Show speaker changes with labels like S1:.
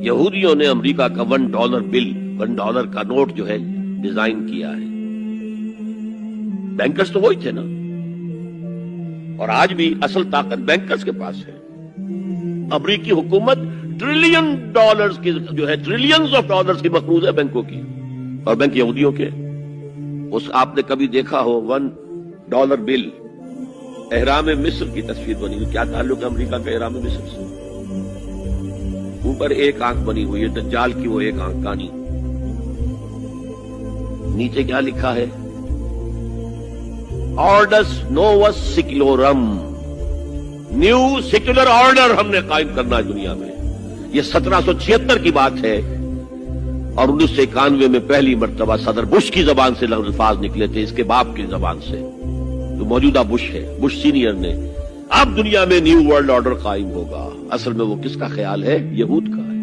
S1: یہودیوں نے امریکہ کا $1 بل، $1 کا نوٹ جو ہے ڈیزائن کیا ہے. بینکرز تو وہی تھے نا، اور آج بھی اصل طاقت بینکرز کے پاس ہے. امریکی حکومت $ٹریلین کی جو ہے ٹریلینز آف ڈالرز کی مقروض ہے بینکوں کی، اور بینک یہودیوں کے. اس آپ نے کبھی دیکھا ہو $1 بل، احرام مصر کی تصویر بنی ہوئی. کیا تعلق ہے امریکہ کا احرام مصر سے؟ اوپر ایک آنکھ بنی ہوئی ہے، دجال کی وہ ایک آنکھ کانی. نیچے کیا لکھا ہے؟ آرڈس نووس سیکولورم، نیو سیکولر آرڈر ہم نے قائم کرنا ہے دنیا میں. یہ 1776 کی بات ہے، اور 1991 میں پہلی مرتبہ صدر بش کی زبان سے الفاظ نکلے تھے، اس کے باپ کی زبان سے، جو موجودہ بش ہے، بش سینئر نے. اب دنیا میں نیو ورلڈ آرڈر قائم ہوگا. اصل میں وہ کس کا خیال ہے؟ یہود کا ہے.